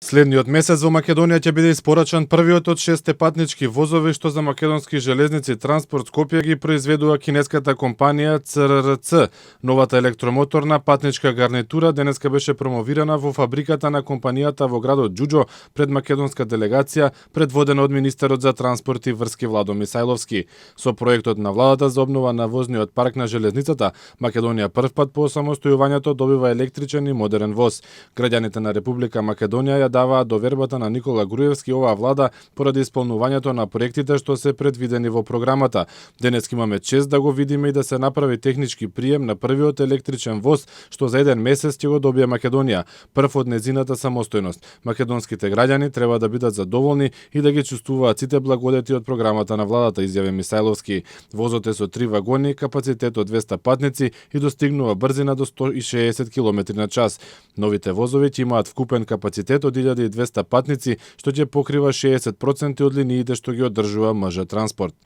Следниот месец во Македонија ќе биде испорачан првиот од 6 патнички возови што за македонски железници транспорт Скопје ги произведува кинеската компанија ЦРРЦ. Новата електромоторна патничка гарнитура денеска беше промовирана во фабриката на компанијата во градот Џуџо пред македонска делегација, предводена од министерот за транспорт и врски Владо Мисајловски. Со проектот на владата за обнова на возниот парк на железницата, Македонија првпат по самостојувањето добива електричен и модерен воз. Граѓаните на Република Македонија даваат довербата на Никола Груевски оваа влада поради исполнувањето на проектите што се предвидени во програмата. Денес имаме чест да го видиме и да се направи технички прием на првиот електричен воз што за еден месец ќе го добие Македонија, прв од незината самостојност. Македонските граѓани треба да бидат задоволни и да ги чувствуваат сите благодети од програмата на владата, изјави Мисајловски. Возот е со 3 вагони, капацитет од 200 патници и достигнува брзина до 160 км на час. Новите возови ќе имаат вкупен капацитет од 1200 патници, што ќе покрива 60% од линиите што ги одржува МЖ Транспорт.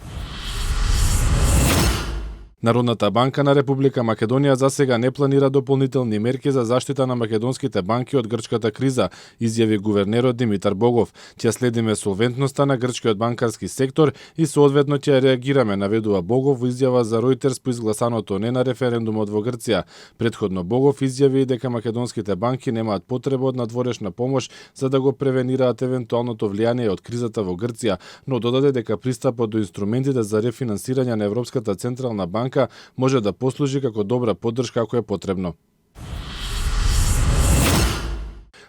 Народната банка на Република Македонија за сега не планира дополнителни мерки за заштита на македонските банки од грчката криза, изјави гувернерот Димитар Богов. Ќе следиме солвентноста на грчкиот банкарски сектор и соодветно ќе реагираме, наведува Богов во изјава за Ројтерс по изгласаното не на референдумот во Грција. Предходно Богов изјави и дека македонските банки немаат потреба од надворешна помош за да го превенираат евентуалното влијание од кризата во Грција, но додаде дека пристапот до инструментите за рефинансирање на Европската централна банка може да послужи како добра поддршка ако е потребно.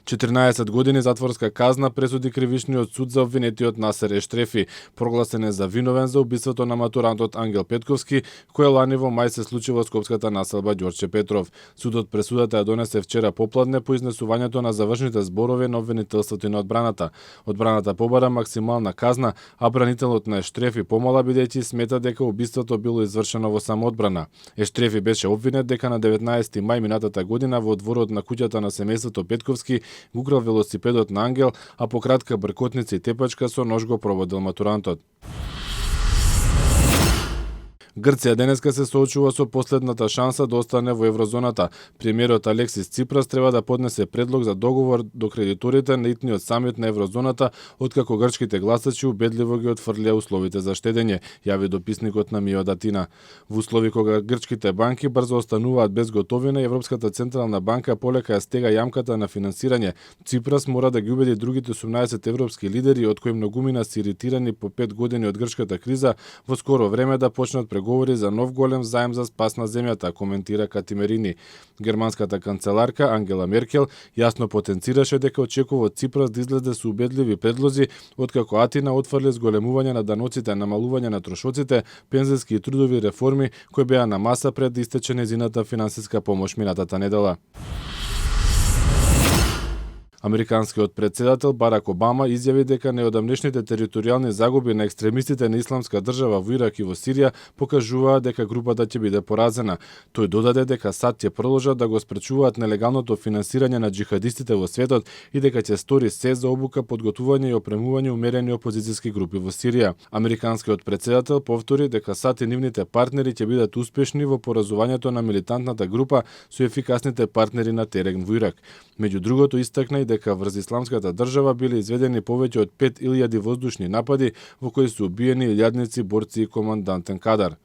14 години затворска казна пресуди кривичниот суд за обвинетиот Насер Ештрефи, прогласен е за виновен за убиството на матурантот Ангел Петковски, кој лани во мај се случи во скопската населба Ѓорче Петров. Судот пресудата ја донесе вчера попладне по изнесувањето на завршните зборови на обвинителството и на одбраната. Одбраната побара максимална казна, а бранителот на Ештрефи помала бидејќи смета дека убиството било извршено во самоодбрана. Ештрефи беше обвинет дека на 19 мај минатата година во дворот на куќата на семејството Петковски го украл велосипедот на Ангел, а по кратка бркотница и тепачка со нож го проводил матурантот. Грција денеска се соочува со последната шанса да остане во еврозоната. Премиерот Алексис Ципрас треба да поднесе предлог за договор до кредиторите на итниот самит на еврозоната, откако грчките гласачи убедливо ги отфрлија условите за штедење, јави дописникот на Миодатина. Во услови кога грчките банки брзо остануваат без готовина, Европската централна банка полека ја стега јамката на финансирање. Ципрас мора да ги убеди другите 18 европски лидери, од кои многумина се иритирани по 5 години од грчката криза, во скоро време да почнат говори за нов голем заем за спас на земјата, коментира Катимерини. Германската канцеларка Ангела Меркел јасно потенцираше дека очекува од Ципрас да излезе со убедливи предлози, откако Атина отфрли зголемување на даноците, намалување на трошоците, пензиски и трудови реформи кои беа на маса пред да истече незината финансиска помош минатата недела. Американскиот претседател Барак Обама изјави дека неодамнешните територијални загуби на екстремистите на Исламска држава во Ирак и во Сирија покажуваат дека групата ќе биде поразена. Тој додаде дека САД ќе продолжат да го спречуваат нелегалното финансирање на џихадистите во светот и дека ќе стори се за обука, подготвување и опремување умерени опозицијски групи во Сирија. Американскиот претседател повтори дека САД и нивните партнери ќе бидат успешни во поразувањето на милитантната група со ефикасните партнери на терен во Ирак. Меѓу другото истакна и дека врз Исламската држава биле изведени повеќе од 5000 воздушни напади во кои се убиени илјадници борци и командантен кадар.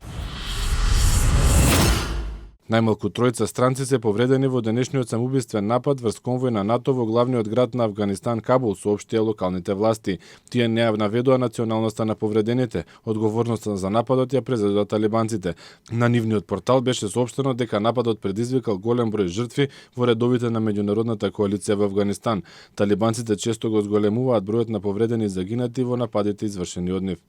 Најмалку 3 странци се повредени во денешниот самоубиствен напад врз конвој на НАТО во главниот град на Авганистан Кабул, соопштија локалните власти. Тие не наведоа националноста на повредените. Одговорноста за нападот ја презедоа талибанците. На нивниот портал беше соопштено дека нападот предизвикал голем број жртви во редовите на меѓународната коалиција во Авганистан. Талибанците често го зголемуваат бројот на повредени и загинати во нападите извршени од нив.